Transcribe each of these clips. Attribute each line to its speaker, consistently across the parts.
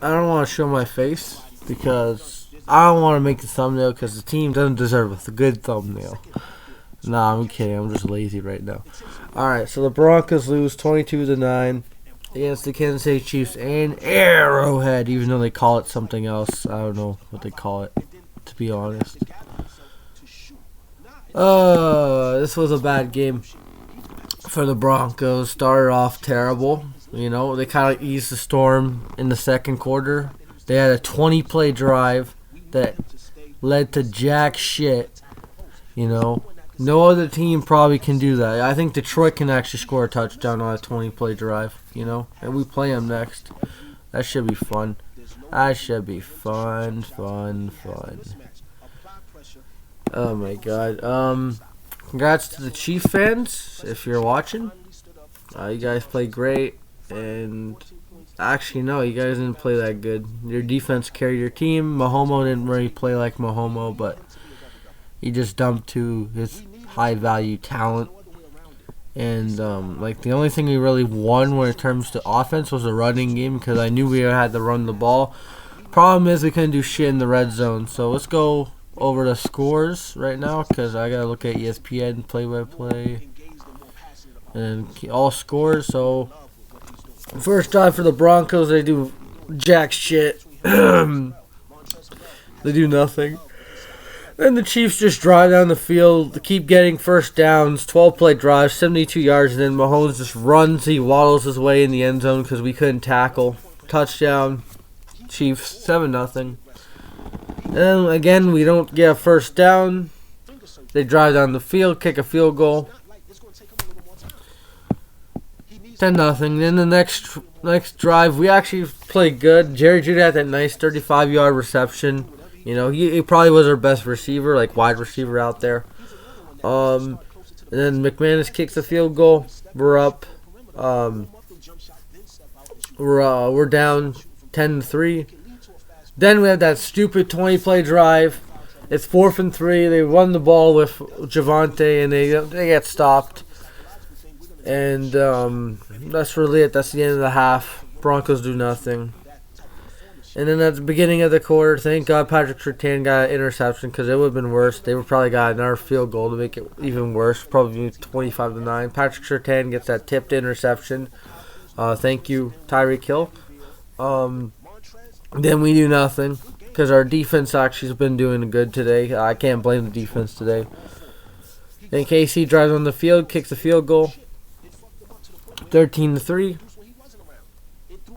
Speaker 1: I don't want to show my face because I don't want to make the thumbnail because the team doesn't deserve a good thumbnail. Nah, I'm kidding. I'm just lazy right now. Alright, so the Broncos lose 22-9 against the Kansas City Chiefs in Arrowhead, even though they call it something else. I don't know what they call it, to be honest. This was a bad game for the Broncos. Started off terrible. You know, they kind of eased the storm in the second quarter. They had a 20-play drive that led to jack shit. You know, no other team probably can do that. I think Detroit can actually score a touchdown on a 20-play drive, you know, and we play them next. That should be fun. That should be fun. Oh my god. Congrats to the Chief fans if you're watching. You guys played great, and actually no, you guys didn't play that good. Your defense carried your team. Mahomo didn't really play like Mahomo, but he just dumped to his high value talent. And like the only thing we really won when it comes to offense was the running game because I knew we had to run the ball. Problem is we couldn't do shit in the red zone. So let's go over the scores right now because I gotta look at ESPN play-by-play and all scores. So first drive for the Broncos, they do jack shit. They do nothing. Then the Chiefs just drive down the field, keep getting first downs, 12-play drive, 72 yards, and then Mahomes just runs, he waddles his way in the end zone because we couldn't tackle. Touchdown, Chiefs, 7-0. And then again, we don't get a first down. They drive down the field, kick a field goal. 10-0. Then the next drive, we actually played good. Jerry Jeudy had that nice 35-yard reception. You know, he probably was our best receiver, like wide receiver out there. And then McManus kicks a field goal. We're up. We're down 10-3. Then we have that stupid 20-play drive. It's 4th and 3. They run the ball with Javonte, and they get stopped. And that's really it. That's the end of the half. Broncos do nothing. And then at the beginning of the quarter, thank God Patrick Surtain got an interception because it would have been worse. They would probably got another field goal to make it even worse, probably 25-9. Patrick Surtain gets that tipped interception. Thank you, Tyreek Hill. Then we do nothing because our defense actually has been doing good today. I can't blame the defense today. Then KC drives on the field, kicks the field goal, 13-3.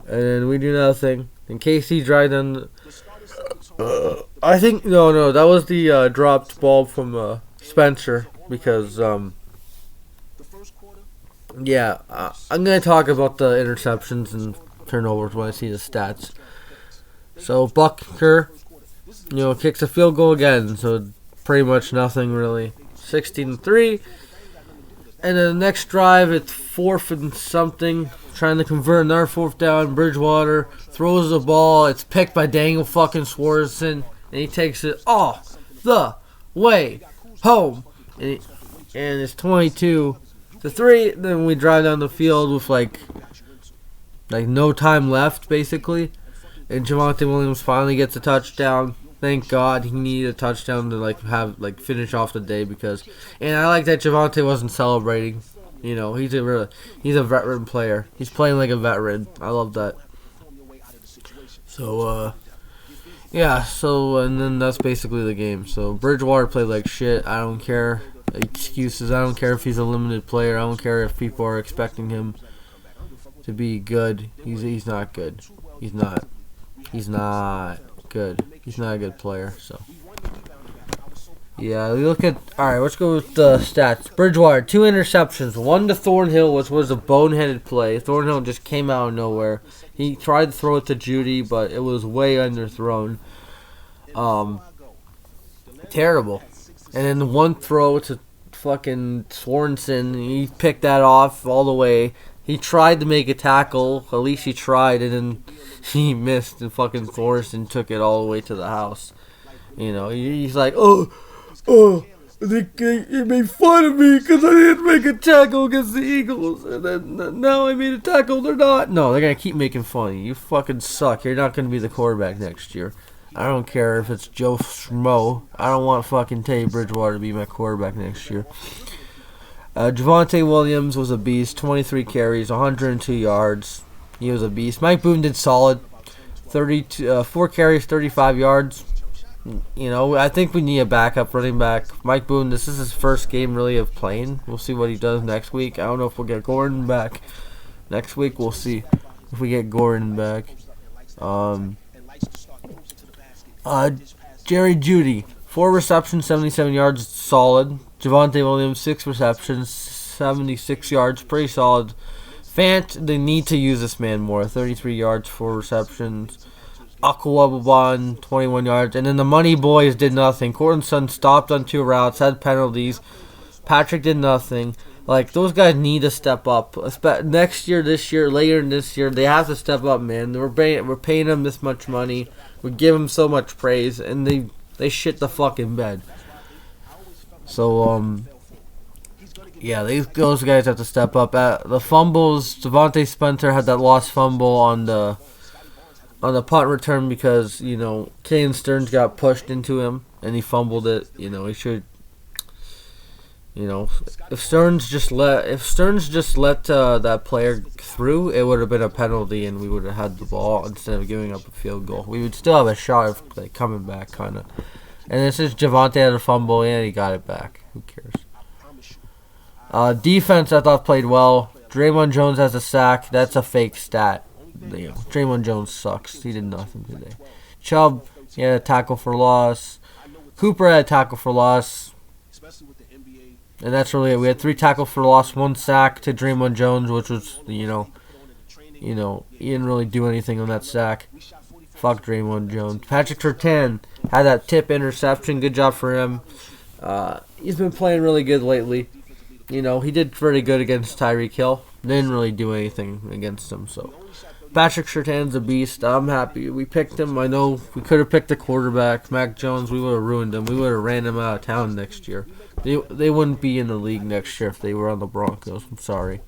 Speaker 1: And then we do nothing. And KC drives on the... I think... No, that was the dropped ball from Spencer. Because, yeah, I'm going to talk about the interceptions and turnovers when I see the stats. So, Bucker, kicks a field goal again. So, pretty much nothing, really. 16-3. And then the next drive, it's 4th and something. Trying to convert another 4th down. Bridgewater throws the ball. It's picked by Daniel fucking Swartzen. And he takes it all the way home. And it's 22-3. Then we drive down the field with like no time left, basically. And Javonte Williams finally gets a touchdown. Thank God he needed a touchdown to finish off the day because. And I like that Javonte wasn't celebrating. You know, he's a veteran player. He's playing like a veteran. I love that. So yeah. So and then that's basically the game. So Bridgewater played like shit. I don't care excuses. I don't care if he's a limited player. I don't care if people are expecting him to be good. He's not good. He's not good. He's not a good player, so. Yeah, we look at... Alright, let's go with the stats. Bridgewater, 2 interceptions. 1 to Thornhill, which was a boneheaded play. Thornhill just came out of nowhere. He tried to throw it to Jeudy, but it was way underthrown. Terrible. And then the one throw to fucking Swanson, he picked that off all the way. He tried to make a tackle. At least he tried, and then he missed and fucking forced and took it all the way to the house. You know, he's like, oh, They made fun of me because I didn't make a tackle against the Eagles, and then now I made a tackle. They're not. No, they're gonna keep making fun of you. You fucking suck. You're not gonna be the quarterback next year. I don't care if it's Joe Schmo. I don't want fucking Teddy Bridgewater to be my quarterback next year. Javonte Williams was a beast. 23 carries, 102 yards. He was a beast. Mike Boone did solid. 4 carries, 35 yards. You know, I think we need a backup running back. Mike Boone, this is his first game really of playing. We'll see what he does next week. I don't know if we'll get Gordon back next week. We'll see if we get Gordon back. Jerry Jeudy, 4 receptions, 77 yards, solid. Javonte Williams, 6 receptions, 76 yards, pretty solid. Fant, they need to use this man more. 33 yards, 4 receptions. Aquababon, 21 yards. And then the Money Boys did nothing. Courtland Sutton stopped on 2 routes, had penalties. Patrick did nothing. Like, those guys need to step up. Next year, this year, later in this year, they have to step up, man. We're paying them this much money. We give them so much praise, and they shit the fucking bed. So, yeah, those guys have to step up. The fumbles, Devontae Spencer had that lost fumble on the punt return because, you know, Kane Stearns got pushed into him and he fumbled it. You know, he should, you know, if Stearns just let that player through, it would have been a penalty and we would have had the ball instead of giving up a field goal. We would still have a shot of like coming back, kind of. And this is Javonte had a fumble and he got it back. Who cares? Defense, I thought, played well. Draymond Jones has a sack. That's a fake stat. You know, Draymond Jones sucks. He did nothing today. Chubb, he had a tackle for loss. Cooper had a tackle for loss. And that's really it. We had 3 tackles for loss, 1 sack to Draymond Jones, which was, you know, he didn't really do anything on that sack. Fuck Draymond Jones. Patrick Surtain had that tip interception. Good job for him. He's been playing really good lately. You know, he did pretty good against Tyreek Hill. Didn't really do anything against him, so. Patrick Surtain's a beast. I'm happy we picked him. I know we could have picked a quarterback. Mac Jones, we would have ruined him. We would have ran him out of town next year. They wouldn't be in the league next year if they were on the Broncos. I'm sorry.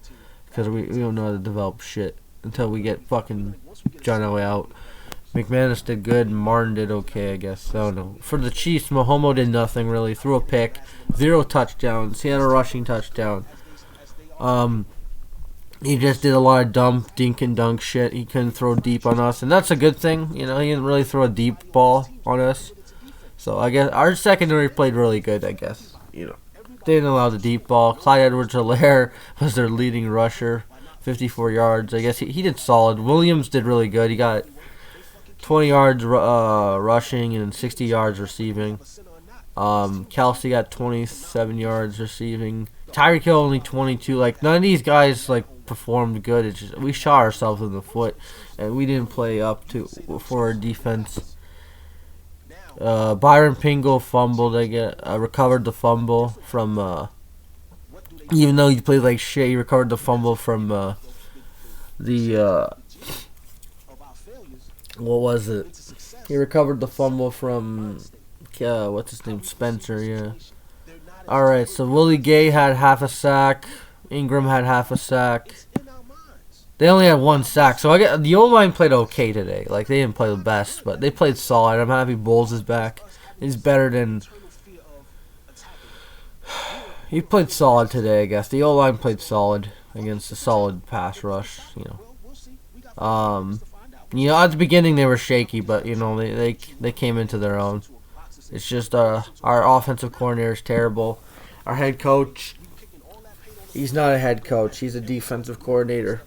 Speaker 1: Because we don't know how to develop shit until we get fucking John Elway out. McManus did good. Martin did okay, I guess. I don't know. For the Chiefs, Mahomo did nothing really. Threw a pick. 0 touchdowns. He had a rushing touchdown. He just did a lot of dumb dink and dunk shit. He couldn't throw deep on us, and that's a good thing. You know, he didn't really throw a deep ball on us. So I guess our secondary played really good, I guess. You know, they didn't allow the deep ball. Clyde Edwards-Helaire was their leading rusher. 54 yards. I guess he did solid. Williams did really good. He got 20 yards rushing and 60 yards receiving. Kelsey got 27 yards receiving. Tyreek Hill only 22. Like, none of these guys like performed good. It's just we shot ourselves in the foot, and we didn't play up to for our defense. Byron Pingle fumbled. Recovered the fumble from. Even though he played like shit, he recovered the fumble from what was it? He recovered the fumble from what's his name? Spencer. Yeah. All right. So Willie Gay had half a sack. Ingram had half a sack. They only had 1 sack. So the O-line played okay today. Like, they didn't play the best, but they played solid. I'm happy Bowles is back. He's better than. He played solid today, I guess. The O-line played solid against a solid pass rush. You know, at the beginning they were shaky, but you know they came into their own. It's just our offensive coordinator is terrible. Our head coach, he's not a head coach. He's a defensive coordinator.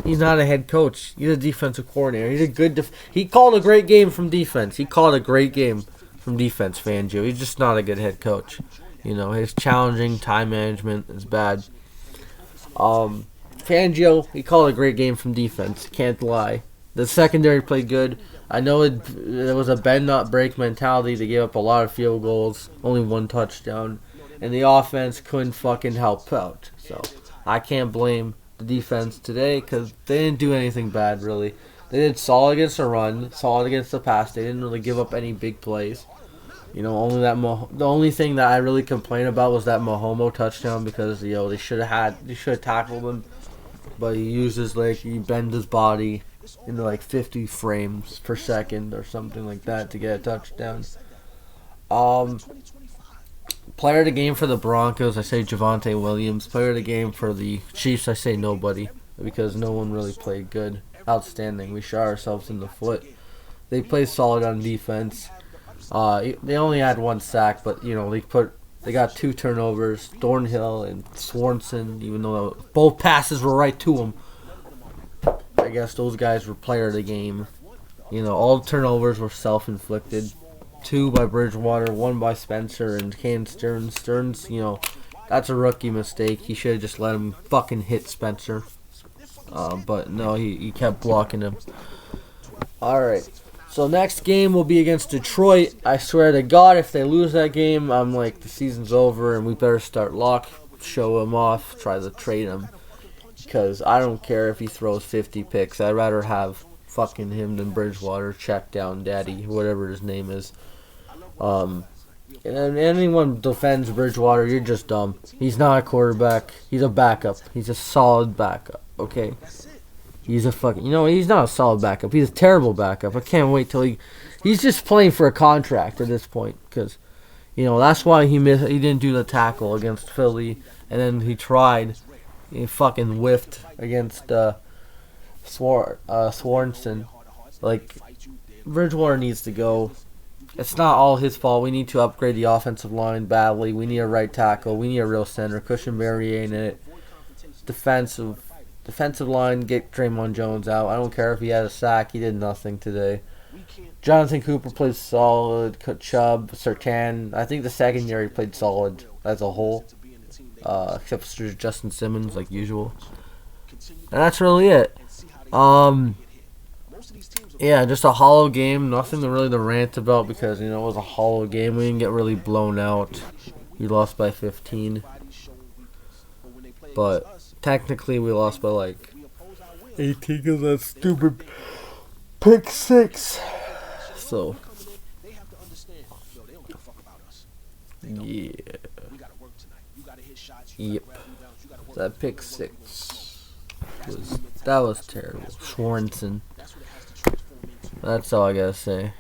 Speaker 1: He's not a head coach. He's a defensive coordinator. He's a good. He called a great game from defense. Fangio. He's just not a good head coach. You know, his challenging time management is bad. Fangio, he called a great game from defense. Can't lie. The secondary played good. I know it was a bend not break mentality. They gave up a lot of field goals, only 1 touchdown, and the offense couldn't fucking help out. So I can't blame the defense today because they didn't do anything bad really. They did solid against the run, solid against the pass. They didn't really give up any big plays. You know, the only thing that I really complain about was that Mahomo touchdown because they should have tackled him, but he used his leg, he bent his body into like 50 frames per second or something like that to get a touchdown. Um, Player of the game for the Broncos, I say Javonte Williams. Player of the game for the Chiefs, I say nobody because no one really played good, outstanding. We shot ourselves in the foot. They played solid on defense. They only had one sack, but they got 2 turnovers. Thornhill and Swanson, even though both passes were right to him. I guess those guys were player of the game. All the turnovers were self-inflicted. 2 by Bridgewater, 1 by Spencer, and Kane Stearns. Stearns, that's a rookie mistake. He should have just let him fucking hit Spencer. But no, he kept blocking him. Alright. So next game will be against Detroit. I swear to God, if they lose that game, I'm like, the season's over and we better start Locke, show him off, try to trade him. Because I don't care if he throws 50 picks. I'd rather have fucking him than Bridgewater, check down daddy, whatever his name is. And anyone defends Bridgewater, you're just dumb. He's not a quarterback. He's a backup. He's a solid backup, okay? He's a fucking... he's not a solid backup. He's a terrible backup. I can't wait till he's just playing for a contract at this point. Because, that's why he didn't do the tackle against Philly. And then he tried. He fucking whiffed against Swanson. Like, Bridgewater needs to go. It's not all his fault. We need to upgrade the offensive line badly. We need a right tackle. We need a real center. Cushenberry ain't it. Defensive line, get Draymond Jones out. I don't care if he had a sack. He did nothing today. Jonathan Cooper played solid. Chubb, Sertan. I think the secondary played solid as a whole. Except for Justin Simmons, like usual. And that's really it. Yeah, just a hollow game. Nothing really to rant about because, it was a hollow game. We didn't get really blown out. We lost by 15. But technically, we lost by like 18 because that stupid pick 6. So, yeah. Yep. That pick 6 that was terrible. Swanson. That's all I gotta say.